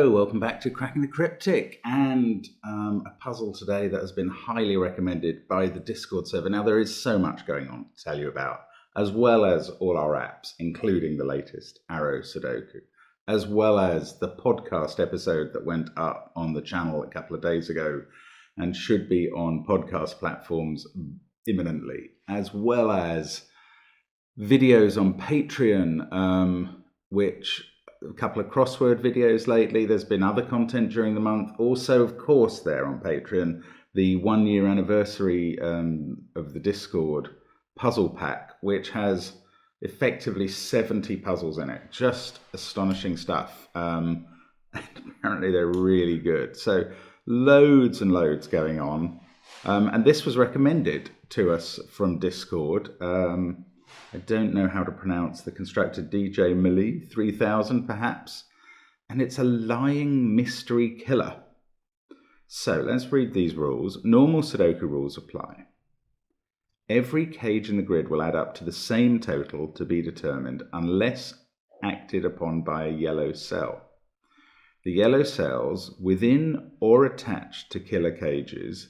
Hello, welcome back to Cracking the Cryptic, and a puzzle today that has been highly recommended by the Discord server. Now, there is so much going on to tell you about, as well as all our apps, including the latest THERMO Sudoku, as well as the podcast episode that went up on the channel a couple of days ago and should be on podcast platforms imminently, as well as videos on Patreon, which a couple of crossword videos lately. There's been other content during the month. Also, of course, there on Patreon, the 1 year anniversary of the Discord puzzle pack, which has effectively 70 puzzles in it. Just astonishing stuff. And apparently they're really good. So loads and loads going on. And this was recommended to us from Discord. I don't know how to pronounce the constructor, DJ Melee 3000 perhaps, and it's a lying mystery killer. So let's read these rules. Normal Sudoku rules apply. Every cage in the grid will add up to the same total to be determined unless acted upon by a yellow cell. The yellow cells within or attached to killer cages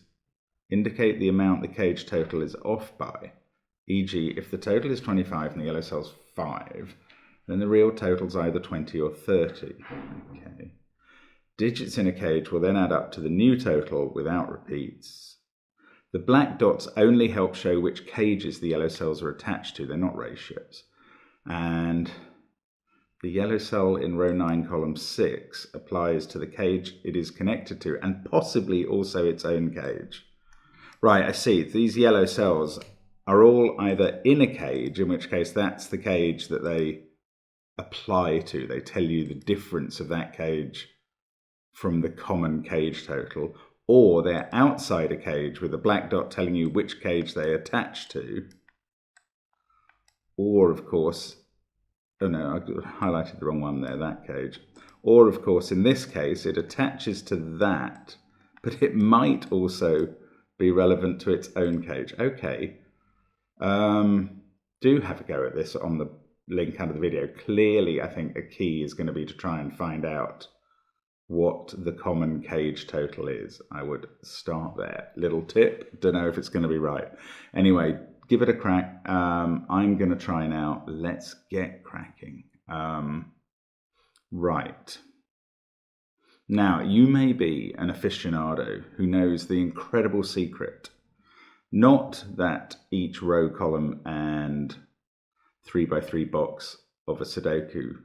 indicate the amount the cage total is off by. E.g., if the total is 25 and the yellow cell's 5, then the real total's either 20 or 30. Okay. Digits in a cage will then add up to the new total without repeats. The black dots only help show which cages the yellow cells are attached to. They're not ratios. And the yellow cell in row 9, column 6 applies to the cage it is connected to and possibly also its own cage. Right, I see. These yellow cells are all either in a cage, in which case that's the cage that they apply to. They tell you the difference of that cage from the common cage total, or they're outside a cage with a black dot telling you which cage they attach to, or of course, oh no, I highlighted the wrong one there, that cage, or of course in this case it attaches to that, but it might also be relevant to its own cage. Okay. Do have a go at this on the link under the video. Clearly, I think a key is going to be to try and find out what the common cage total is. I would start there. Little tip, don't know if it's going to be right. Anyway, give it a crack. I'm going to try now. Let's get cracking. Right. Now, you may be an aficionado who knows the incredible secret. Not that each row, column, and 3x3 box of a Sudoku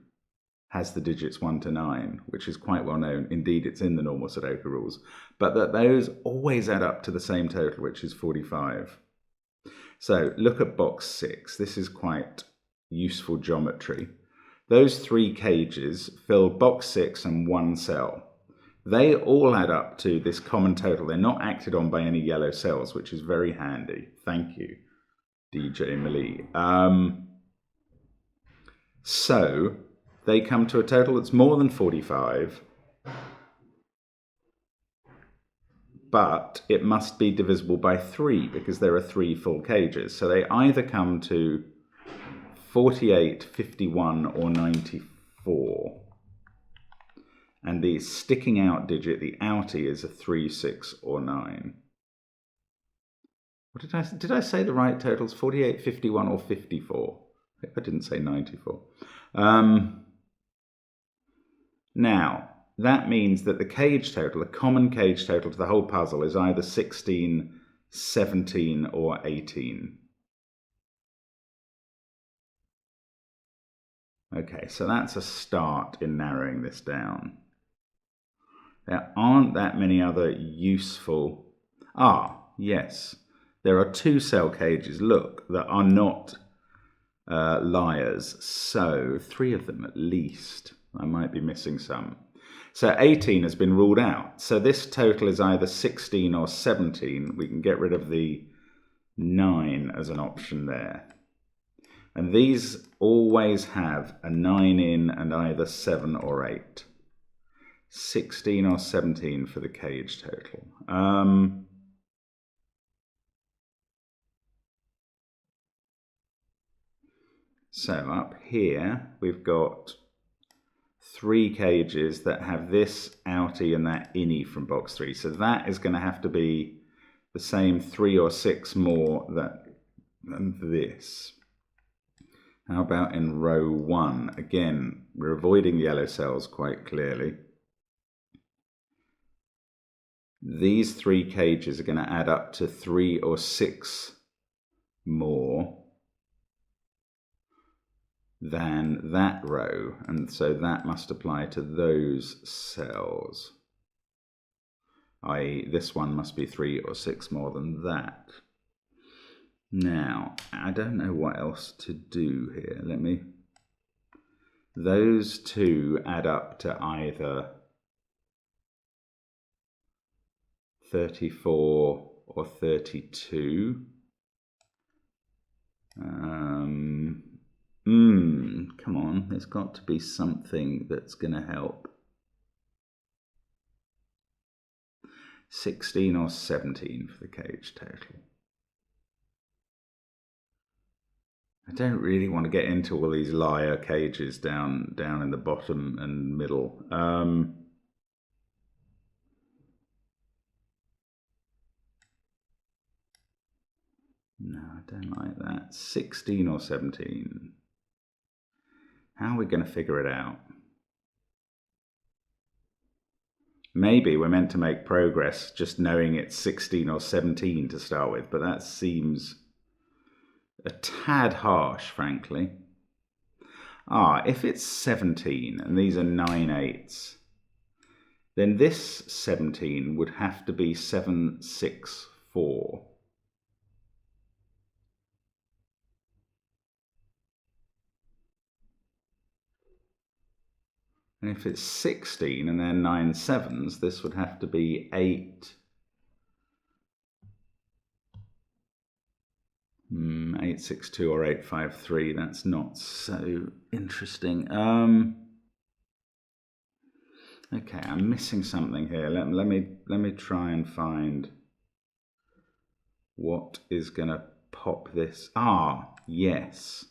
has the digits 1 to 9, which is quite well known. Indeed, it's in the normal Sudoku rules, but that those always add up to the same total, which is 45. So look at box 6. This is quite useful geometry. Those 3 cages fill box 6 and 1 cell. They all add up to this common total. They're not acted on by any yellow cells, which is very handy. Thank you, DJ Melee. So they come to a total that's more than 45, but it must be divisible by 3 because there are 3 full cages. So they either come to 48, 51, or 94. And the sticking out digit, the outie, is a 3, 6, or 9. What did I say the right totals? 48, 51, or 54? I hope I didn't say 94. Now, that means that the cage total, the common cage total to the whole puzzle, is either 16, 17, or 18. Okay, so that's a start in narrowing this down. There aren't that many other useful... yes. There are 2 cell cages, look, that are not liars. So 3 of them at least. I might be missing some. So 18 has been ruled out. So this total is either 16 or 17. We can get rid of the 9 as an option there. And these always have a 9 in and either 7 or 8. 16 or 17 for the cage total. So up here we've got 3 cages that have this outie and that innie from box 3. So that is going to have to be the same 3 or 6 more than this. How about in row 1? Again, we're avoiding the yellow cells quite clearly. These 3 cages are going to add up to 3 or 6 more than that row, and so that must apply to those cells, i.e. this one must be 3 or 6 more than that. Now, I don't know what else to do here. Those 2 add up to either 34 or 32. Come on, there's got to be something that's going to help. 16 or 17 for the cage total. I don't really want to get into all these liar cages down in the bottom and middle. No, I don't like that. 16 or 17. How are we going to figure it out? Maybe we're meant to make progress just knowing it's 16 or 17 to start with, but that seems a tad harsh, frankly. If it's 17 and these are 9/8, then this 17 would have to be 7, 6, 4. And if it's 16 and they're 9/7s, this would have to be 8. 862 or 853. That's not so interesting. Okay, I'm missing something here. Let me try and find what is going to pop this. Yes.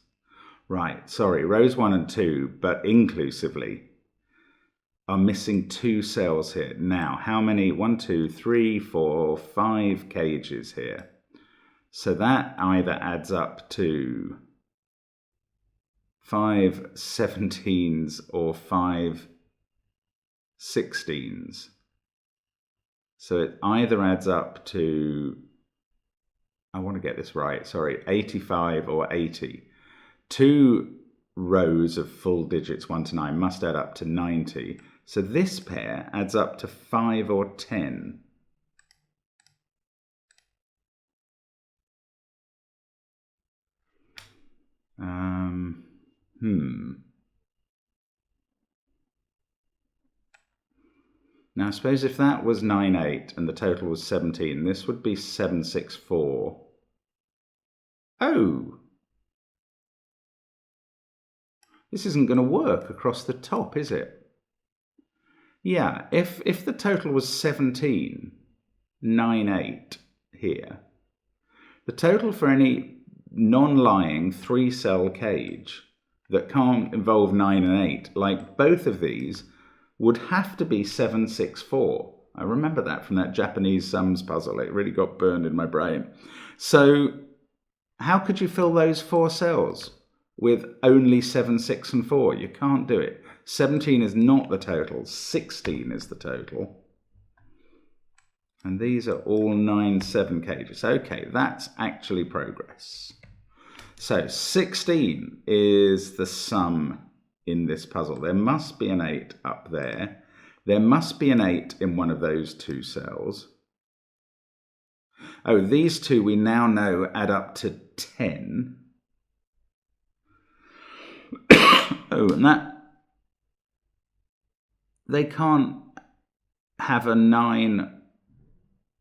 Right. Sorry, rows 1 and 2, but inclusively, are missing 2 cells here. Now, how many? 1, 2, 3, 4, 5 cages here. So that either adds up to 5 17s or 5 16s. So it either adds up to, I want to get this right, sorry, 85 or 80. 2 rows of full digits 1 to 9 must add up to 90. So this pair adds up to 5 or 10. Now, I suppose if that was 9/8 and the total was 17, this would be 764. Oh! This isn't going to work across the top, is it? Yeah, if the total was 17, 9/8 here, the total for any non-lying 3-cell cage that can't involve 9 and 8, like both of these, would have to be 764. I remember that from that Japanese sums puzzle. It really got burned in my brain. So how could you fill those 4 cells with only 7, 6, and 4? You can't do it. 17 is not the total. 16 is the total. And these are all 9/7 cages. Okay, that's actually progress. So 16 is the sum in this puzzle. There must be an 8 up there. There must be an 8 in one of those 2 cells. Oh, these 2 we now know add up to 10. And that, they can't have a 9.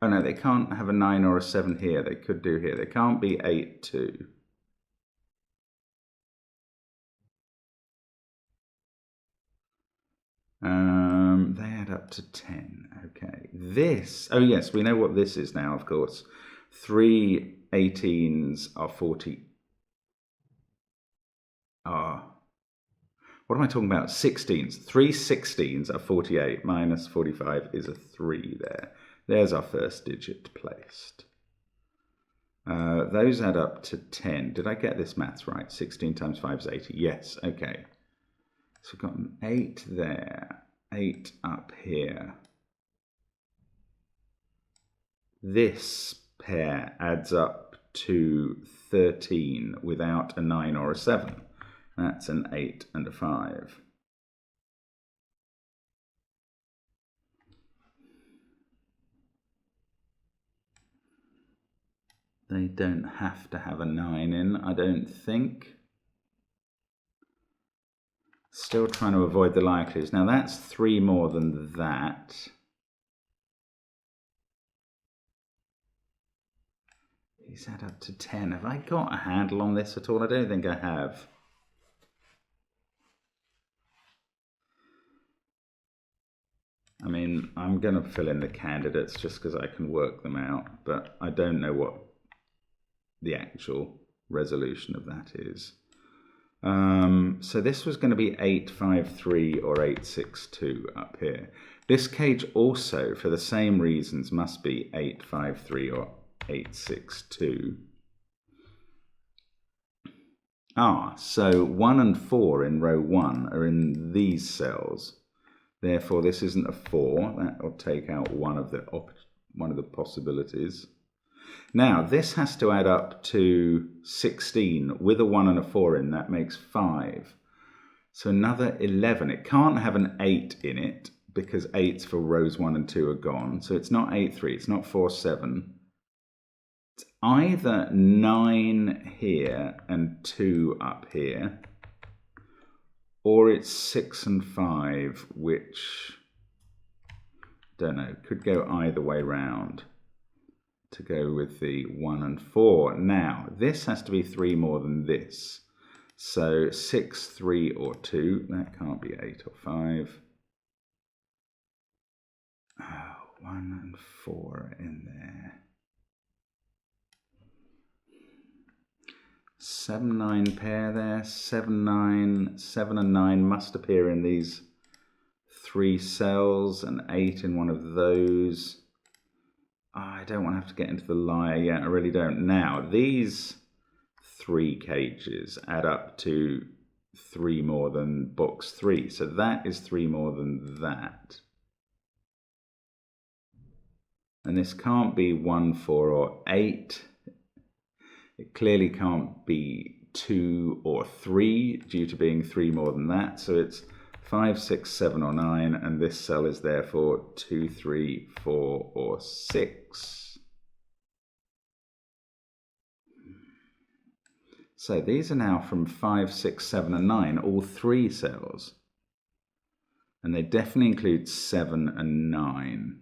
Oh no, they can't have a 9 or a 7 here. They could do here. They can't be 8, 2. They add up to 10. Okay. This, oh yes, we know what this is now, of course. 3 18s are 40. what am I talking about? 16s. 3 16s are 48. Minus 45 is a 3 there. There's our first digit placed. Those add up to 10. Did I get this maths right? 16 times 5 is 80. Yes, okay. So we've got an 8 there, 8 up here. This pair adds up to 13 without a 9 or a 7. That's an 8 and a 5. They don't have to have a 9 in, I don't think. Still trying to avoid the likelies. Now that's 3 more than that. These add up to 10. Have I got a handle on this at all? I don't think I have. I mean, I'm going to fill in the candidates just because I can work them out, but I don't know what the actual resolution of that is. So this was going to be 853 or 862 up here. This cage also, for the same reasons, must be 853 or 862. So 1 and 4 in row 1 are in these cells. Therefore, this isn't a 4. That will take out one of the possibilities. Now, this has to add up to 16 with a 1 and a 4 in. That makes 5. So another 11. It can't have an 8 in it because 8s for rows 1 and 2 are gone. So it's not 8, 3. It's not 4, 7. It's either 9 here and 2 up here, or it's 6 and 5, which, don't know, could go either way round to go with the 1 and 4. Now, this has to be 3 more than this. So 6, 3, or 2. That can't be 8 or 5. 1 and 4 are in there. 7, 9 pair there. 7, 9. 7 and 9 must appear in these 3 cells, and 8 in one of those. I don't want to have to get into the liar yet. I really don't. Now, these 3 cages add up to 3 more than box 3. So that is 3 more than that. And this can't be 1, 4, or 8. It clearly can't be 2 or 3 due to being 3 more than that. So it's 5, 6, 7, or 9, and this cell is therefore 2, 3, 4, or 6. So these are now from 5, 6, 7, and 9, all 3 cells. And they definitely include 7 and 9.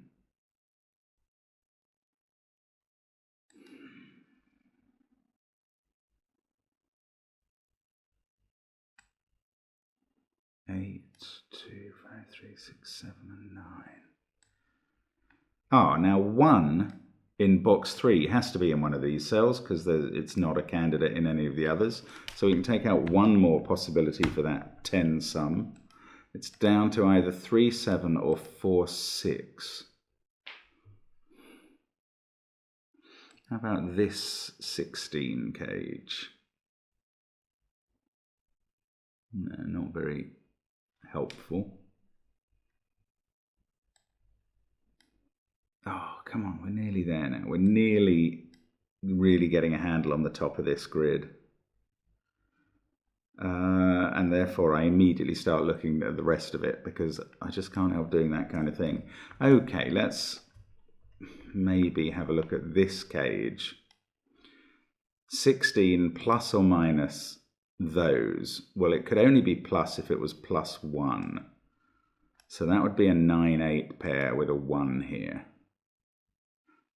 Eight, 2, 5, 3, 6, 7, and 9. Now 1 in box 3 has to be in one of these cells because it's not a candidate in any of the others. So we can take out one more possibility for that 10 sum. It's down to either 3, 7 or 4, 6. How about this 16 cage? No, not very helpful. Oh, come on, we're nearly there now. We're nearly really getting a handle on the top of this grid. And therefore I immediately start looking at the rest of it because I just can't help doing that kind of thing. Okay, let's maybe have a look at this cage. 16 plus or minus those. Well, it could only be plus if it was plus 1. So that would be a 9, 8 pair with a 1 here.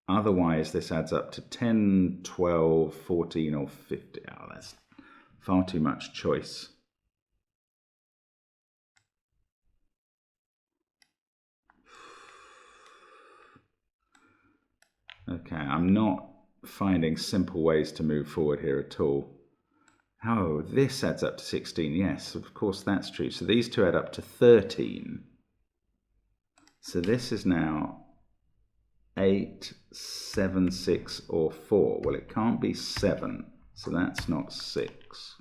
Otherwise, this adds up to 10, 12, 14, or 50. Oh, that's far too much choice. Okay, I'm not finding simple ways to move forward here at all. Oh, this adds up to 16. Yes, of course that's true. So these two add up to 13. So this is now 8, 7, 6, or 4. Well, it can't be 7, so that's not 6.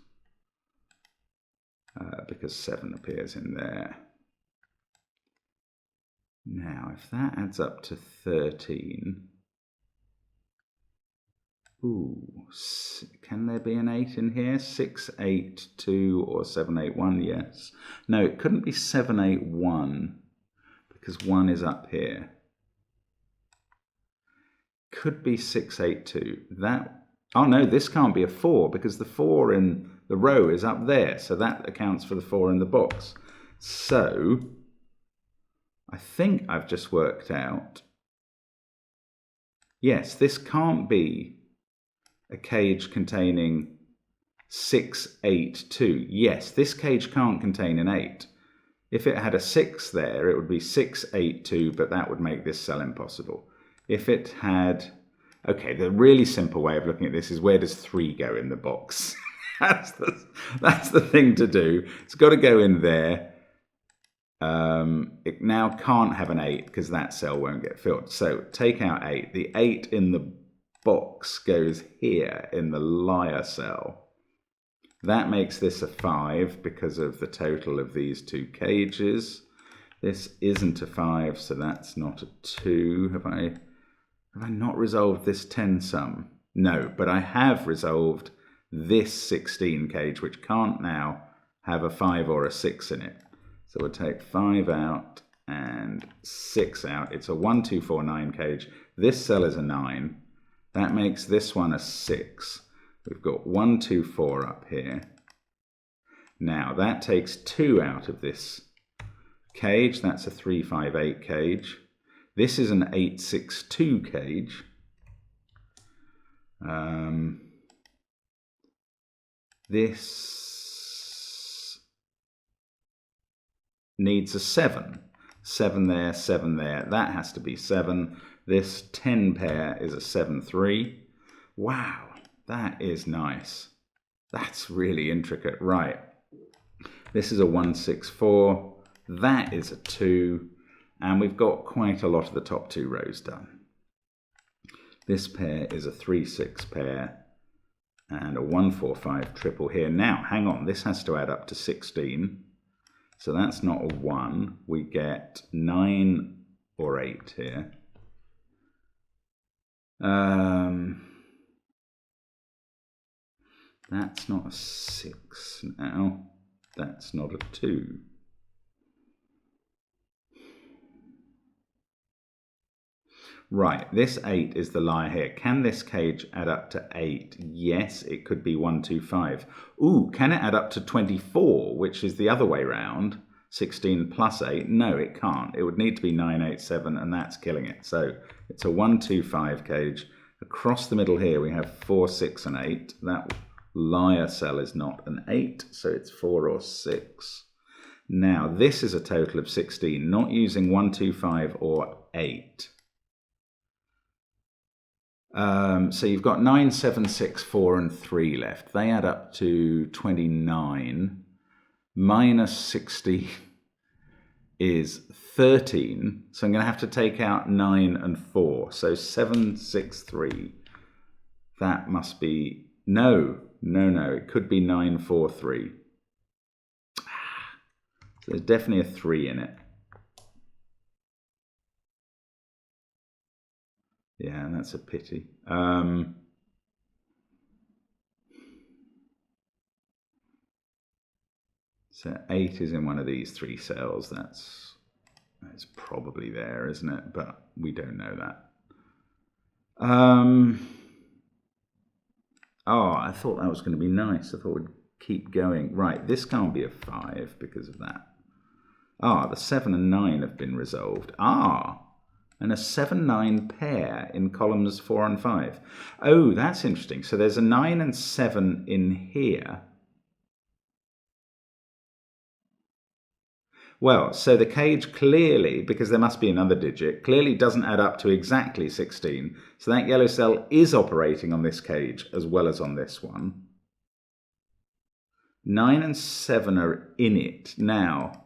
Because 7 appears in there. Now, if that adds up to 13... Ooh, can there be an 8 in here? 6, 8, 2, or 7, 8, 1, yes. No, it couldn't be 7, 8, 1, because 1 is up here. Could be 6, 8, 2. Oh no, this can't be a 4, because the 4 in the row is up there, so that accounts for the 4 in the box. So, I think I've just worked out, yes, this can't be a cage containing 6, 8, 2. Yes, this cage can't contain an 8. If it had a 6 there, it would be 6, 8, 2, but that would make this cell impossible. If it had... Okay, the really simple way of looking at this is, where does 3 go in the box? that's the thing to do. It's got to go in there. It now can't have an 8 because that cell won't get filled. So take out 8. The 8 in the box goes here in the liar cell. That makes this a 5 because of the total of these two cages. This isn't a 5, so that's not a 2. Have I not resolved this 10 sum? No, but I have resolved this 16 cage, which can't now have a 5 or a 6 in it. So we'll take 5 out and 6 out. It's a 1, 2, 4, 9 cage. This cell is a 9. That makes this one a 6. We've got 1, 2, 4 up here. Now that takes 2 out of this cage. That's a 3, 5, 8 cage. This is an 8, 6, 2 cage. This needs a 7. 7 there, 7 there. That has to be 7. This 10 pair is a 7, 3. Wow, that is nice. That's really intricate. Right. This is a 1, 6, 4. That is a 2. And we've got quite a lot of the top 2 rows done. This pair is a 3, 6 pair and a 1, 4, 5 triple here. Now, hang on, this has to add up to 16. So that's not a 1. We get 9 or 8 here. That's not a 6 now. That's not a 2. Right, this 8 is the liar here. Can this cage add up to 8? Yes, it could be 1, 2, 5. Ooh, can it add up to 24, which is the other way round? 16 plus 8? No, it can't. It would need to be 9, 8, 7, and that's killing it. So it's a 1, 2, 5 cage. Across the middle here we have 4, 6, and 8. That liar cell is not an 8, so it's 4 or 6. Now, this is a total of 16, not using 1, 2, 5, or 8. So you've got 9, 7, 6, 4, and 3 left. They add up to 29. Minus 16 is 13. So I'm going to have to take out 9 and 4. So 7, 6, 3. That must be... No. It could be 9, 4, 3. So there's definitely a 3 in it. Yeah, that's a pity. So 8 is in one of these 3 cells. That's probably there, isn't it? But we don't know that. Oh, I thought that was going to be nice. I thought we'd keep going. Right, this can't be a 5 because of that. Ah, the 7 and 9 have been resolved. Ah, and a 7, 9 pair in columns 4 and 5. Oh, that's interesting. So there's a 9 and 7 in here. Well, so the cage clearly, because there must be another digit, clearly doesn't add up to exactly 16. So that yellow cell is operating on this cage as well as on this one. 9 and 7 are in it. Now,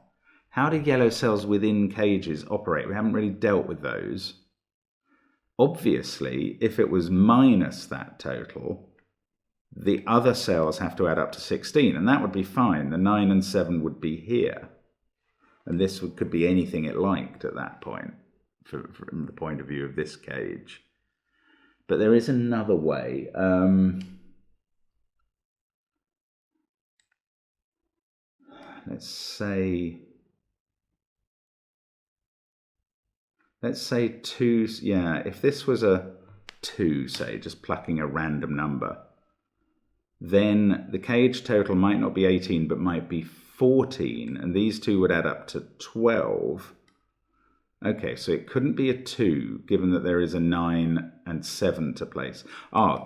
how do yellow cells within cages operate? We haven't really dealt with those. Obviously, if it was minus that total, the other cells have to add up to 16, and that would be fine. The 9 and 7 would be here. And this could be anything it liked at that point, from the point of view of this cage. But there is another way. Let's say 2, yeah, if this was a 2, say, just plucking a random number, then the cage total might not be 18, but might be 14, and these two would add up to 12. Okay, so it couldn't be a 2, given that there is a 9 and 7 to place.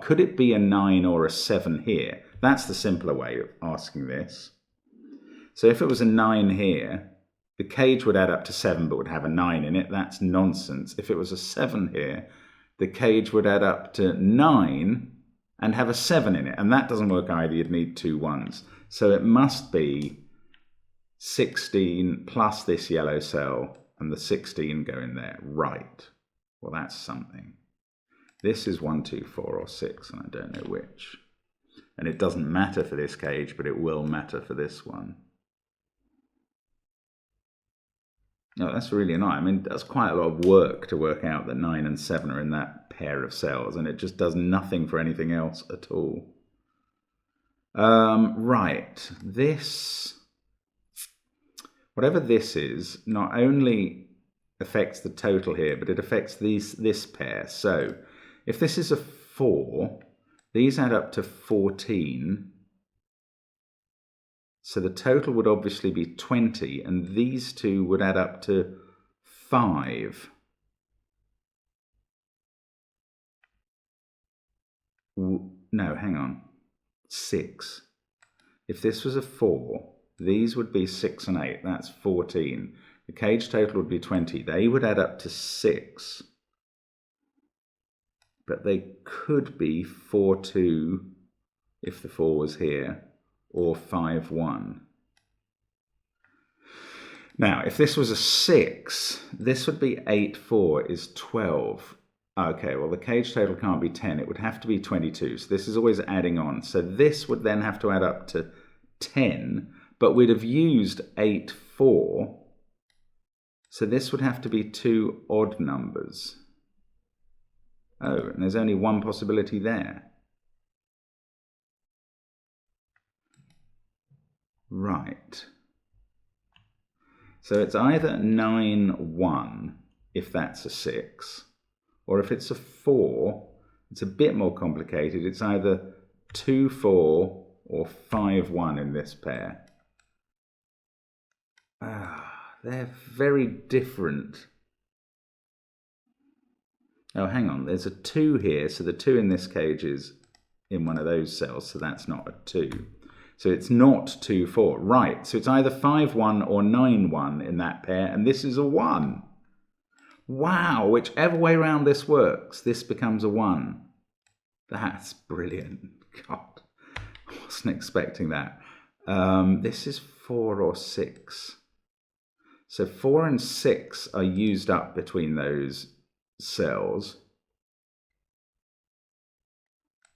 Could it be a 9 or a 7 here? That's the simpler way of asking this. So if it was a 9 here, the cage would add up to 7, but would have a 9 in it. That's nonsense. If it was a 7 here, the cage would add up to 9 and have a 7 in it. And that doesn't work either. You'd need 2 1s. So it must be 16 plus this yellow cell, and the 16 go in there. Right. Well, that's something. This is 1, 2, 4, or 6, and I don't know which. And it doesn't matter for this cage, but it will matter for this one. No, that's really annoying. I mean, that's quite a lot of work to work out that 9 and 7 are in that pair of cells, and it just does nothing for anything else at all. Right, this, whatever this is, not only affects the total here, but it affects this pair. So, if this is a 4, these add up to 14. So the total would obviously be 20, and these two would add up to 5. No, hang on. 6. If this was a 4, these would be 6 and 8. That's 14. The cage total would be 20. They would add up to 6. But they could be 4, 2 if the 4 was here, or 5, 1. Now, if this was a 6, this would be 8, 4 is 12. Okay, well, the cage total can't be 10. It would have to be 22. So this is always adding on. So this would then have to add up to 10, but we'd have used 8, 4. So this would have to be 2 odd numbers. Oh, and there's only one possibility there. Right. So it's either 9, 1, if that's a 6, or if it's a 4, it's a bit more complicated. It's either 2, 4, or 5, 1 in this pair. They're very different. Oh, hang on, there's a 2 here, so the 2 in this cage is in one of those cells, so that's not a 2. So it's not 2, 4. Right, so it's either 5, 1 or 9, 1 in that pair, and this is a 1. Wow, whichever way around this works, this becomes a 1. That's brilliant. God, I wasn't expecting that. This is 4 or 6. So 4 and 6 are used up between those cells.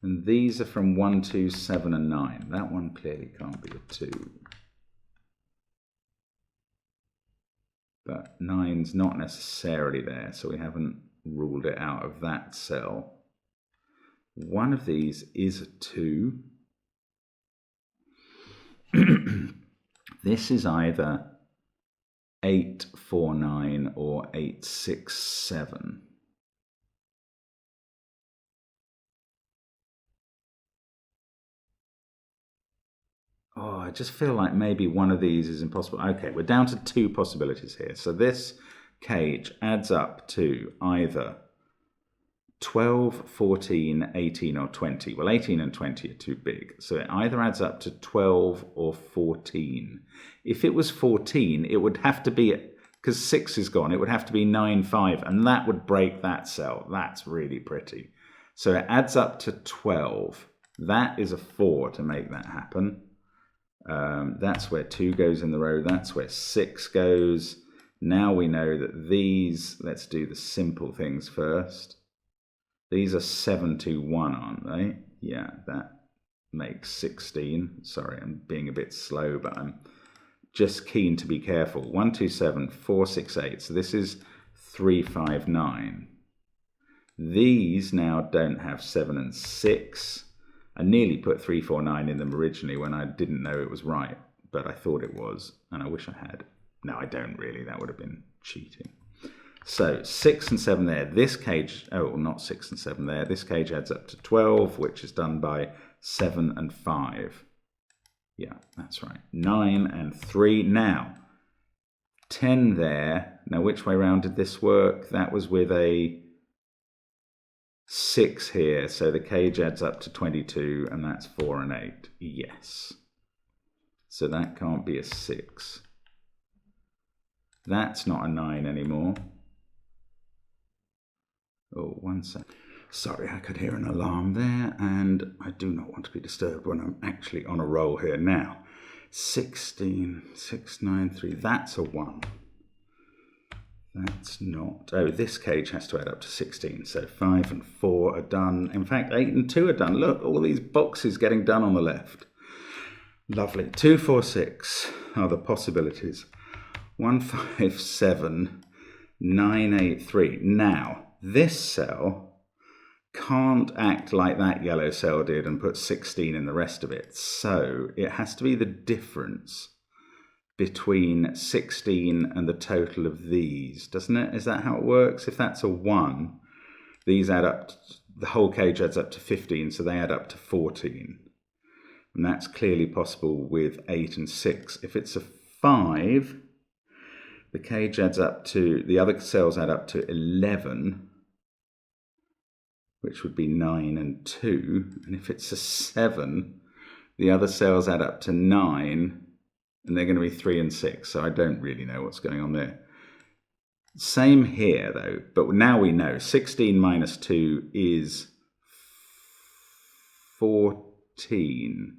And these are from 1, 2, 7, and 9. That one clearly can't be a 2. But 9's not necessarily there, so we haven't ruled it out of that cell. One of these is a 2. This is either 8, 4, 9 or 8, 6, 7. Oh, I just feel like maybe one of these is impossible. Okay, we're down to 2 possibilities here. So this cage adds up to either 12, 14, 18, or 20. Well, 18 and 20 are too big. So it either adds up to 12 or 14. If it was 14, it would have to be, because 6 is gone, it would have to be 9, 5, and that would break that cell. That's really pretty. So it adds up to 12. That is a 4 to make that happen. That's where 2 goes in the row. That's where 6 goes. Now we know that these, let's do the simple things first. These are 7, 2, 1, aren't they? Yeah, that makes 16. Sorry, I'm being a bit slow, but I'm just keen to be careful. 1, 2, 7, 4, 6, 8. So this is 3, 5, 9. These now don't have 7 and 6. I nearly put 3, 4, 9 in them originally when I didn't know it was right, but I thought it was, and I wish I had. No, I don't really. That would have been cheating. So 6 and 7 there. This cage, oh, not 6 and 7 there. This cage adds up to 12, which is done by 7 and 5. Yeah, that's right. 9 and 3. Now, 10 there. Now, which way round did this work? That was with a 6 here. So the cage adds up to 22, and that's 4 and 8. Yes. So that can't be a 6. That's not a 9 anymore. Oh, 1 sec. Sorry, I could hear an alarm there, and I do not want to be disturbed when I'm actually on a roll here. Now, 16, 6, 9, 3, that's a 1. That's not... Oh, this cage has to add up to 16, so 5 and 4 are done. In fact, 8 and 2 are done. Look, all these boxes getting done on the left. Lovely. 2, 4, 6 are the possibilities. 1, 5, 7, 9, 8, 3. Now, this cell can't act like that yellow cell did and put 16 in the rest of it. So it has to be the difference between 16 and the total of these, doesn't it? Is that how it works? If that's a 1, these add up, the whole cage adds up to 15, so they add up to 14. And that's clearly possible with 8 and 6. If it's a 5, the cage adds up to, the other cells add up to 11, which would be 9 and 2. And if it's a 7, the other cells add up to 9, and they're going to be 3 and 6. So I don't really know what's going on there. Same here, though. But now we know 16 minus 2 is 14.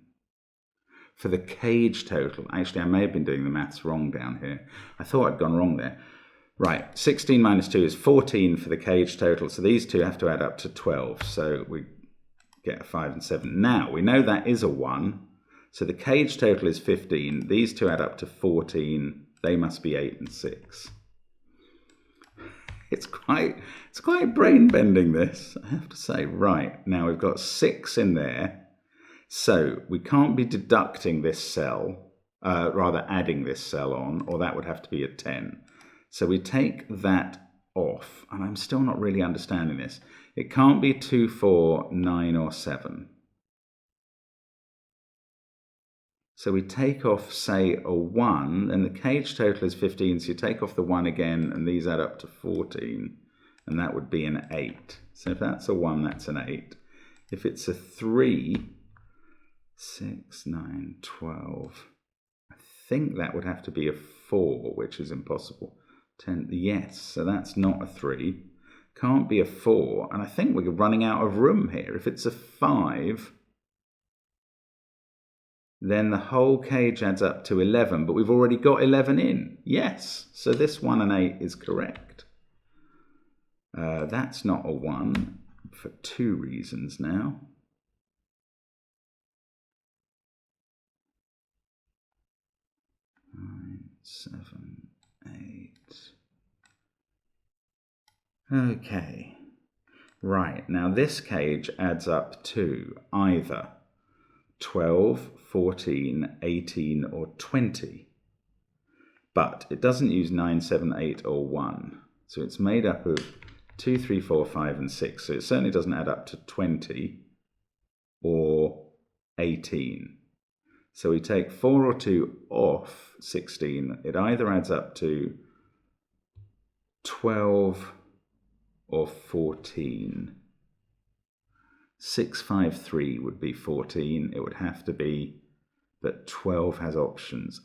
For the cage total, actually, I may have been doing the maths wrong down here. I thought I'd gone wrong there. Right, 16 minus 2 is 14 for the cage total, so these two have to add up to 12, so we get a 5 and 7. Now, we know that is a 1, so the cage total is 15, these two add up to 14, they must be 8 and 6. It's quite brain-bending, this, I have to say. Right, now we've got 6 in there, so we can't be deducting this cell, rather adding this cell on, or that would have to be a 10. So we take that off, and I'm still not really understanding this. It can't be 2, 4, 9, or 7. So we take off, say, a 1, and the cage total is 15, so you take off the 1 again, and these add up to 14, and that would be an 8. So if that's a 1, that's an 8. If it's a 3, 6, 9, 12, I think that would have to be a 4, which is impossible. 10, yes, so that's not a 3. Can't be a 4, and I think we're running out of room here. If it's a 5, then the whole cage adds up to 11, but we've already got 11 in. Yes, so this 1 and 8 is correct. That's not a 1 for 2 reasons now. Nine, 7, 8. Okay, right, now this cage adds up to either 12, 14, 18, or 20. But it doesn't use 9, 7, 8, or 1. So it's made up of 2, 3, 4, 5, and 6. So it certainly doesn't add up to 20 or 18. So we take 4 or 2 off 16. It either adds up to 12 or 14. 6, 5, 3 would be 14. It would have to be, but 12 has options.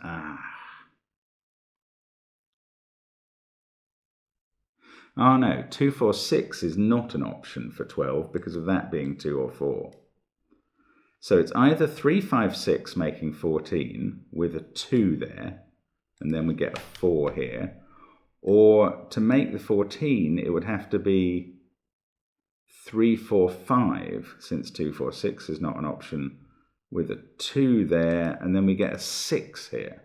Oh no, 2, 4, 6 is not an option for 12 because of that being 2 or 4. So it's either 3, 5, 6 making 14 with a 2 there, and then we get a 4 here. Or to make the 14, it would have to be 3, 4, 5, since 2, 4, 6 is not an option, with a 2 there, and then we get a 6 here.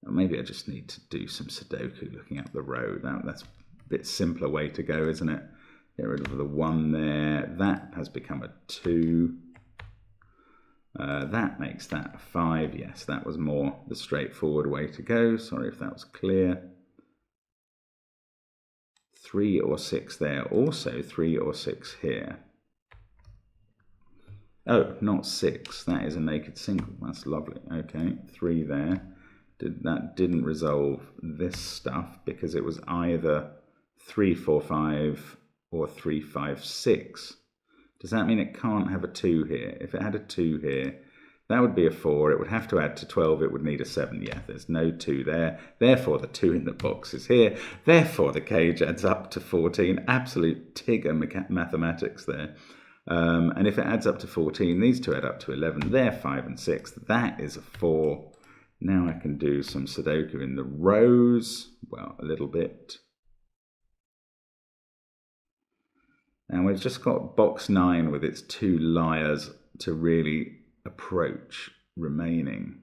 Or maybe I just need to do some Sudoku looking up the row. That's a bit simpler way to go, isn't it? Get rid of the 1 there. That has become a 2. That makes that a 5. Yes, that was more the straightforward way to go. Sorry if that was clear. 3 or 6 there. Also 3 or 6 here. Oh, not 6. That is a naked single. That's lovely. Okay, 3 there. That didn't resolve this stuff because it was either 3, 4, 5 or 3, 5, 6. Does that mean it can't have a 2 here? If it had a 2 here, that would be a 4. It would have to add to 12. It would need a 7. Yeah, there's no 2 there. Therefore, the 2 in the box is here. Therefore, the cage adds up to 14. Absolute Tigger mathematics there. And if it adds up to 14, these two add up to 11. They're 5 and 6. That is a 4. Now I can do some Sudoku in the rows. Well, a little bit. And we've just got box 9 with its 2 liars to really approach remaining.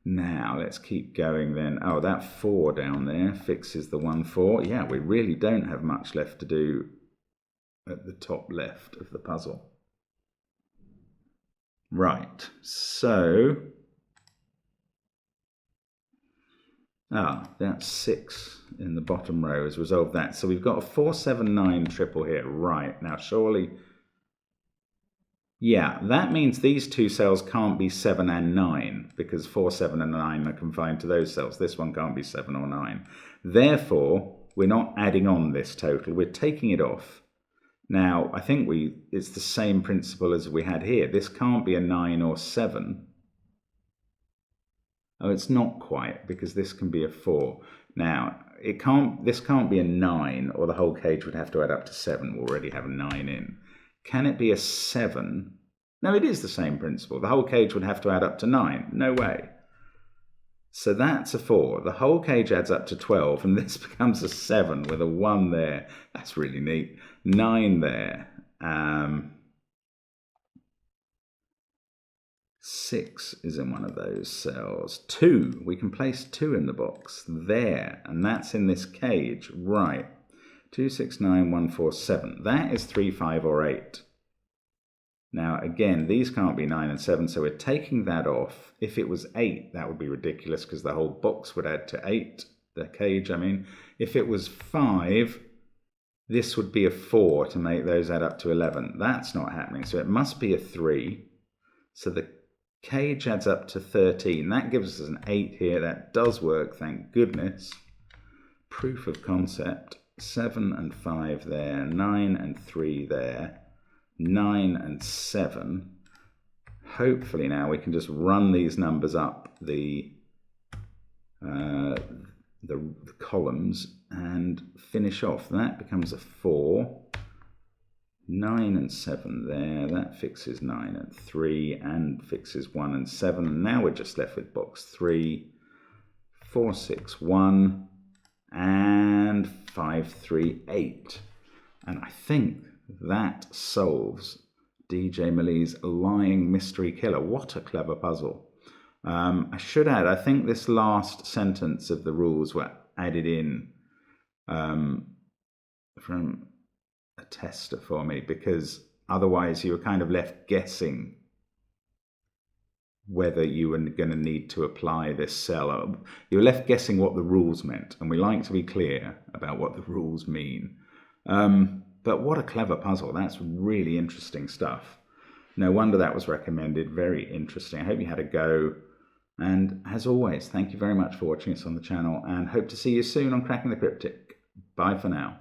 Now let's keep going then. Oh, that 4 down there fixes the 1, 4. Yeah, we really don't have much left to do at the top left of the puzzle. Right, so that's 6 in the bottom row has resolved that. So we've got a 4, 7, 9 triple here. Right, now surely, yeah, that means these two cells can't be 7 and 9 because 4, 7 and 9 are confined to those cells. This one can't be 7 or 9. Therefore, we're not adding on this total, we're taking it off. Now, I think it's the same principle as we had here. This can't be a 9 or 7. Oh, it's not quite, because this can be a 4. Now, this can't be a 9, or the whole cage would have to add up to 7. We already have a 9 in. Can it be a 7? No, it is the same principle. The whole cage would have to add up to 9. No way. So that's a 4. The whole cage adds up to 12, and this becomes a 7 with a 1 there. That's really neat. 9 there. 6 is in one of those cells. 2, we can place 2 in the box there, and that's in this cage. Right. 2, 6, 9, 1, 4, 7. That is 3, 5, or 8. Now, again, these can't be 9 and 7, so we're taking that off. If it was 8, that would be ridiculous because the whole box would add to 8, the cage, I mean. If it was 5, this would be a 4 to make those add up to 11. That's not happening, so it must be a 3. So the cage adds up to 13. That gives us an 8 here. That does work, thank goodness. Proof of concept. 7 and 5 there, 9 and 3 there, 9 and 7. Hopefully now we can just run these numbers up the columns and finish off. That becomes a 4, 9 and 7 there, that fixes 9 and 3 and fixes 1 and 7. And now we're just left with box 3, 4, 6, 1, and 5, 3, 8. And I think that solves DJ Mali's Lying Mystery Killer. What a clever puzzle. I should add, I think this last sentence of the rules were added in from a tester for me, because otherwise you were kind of left guessing whether you were going to need to apply this cell. You were left guessing what the rules meant, and we like to be clear about what the rules mean. But what a clever puzzle. That's really interesting stuff. No wonder that was recommended. Very interesting. I hope you had a go. And as always, thank you very much for watching us on the channel, and hope to see you soon on Cracking the Cryptic. Bye for now.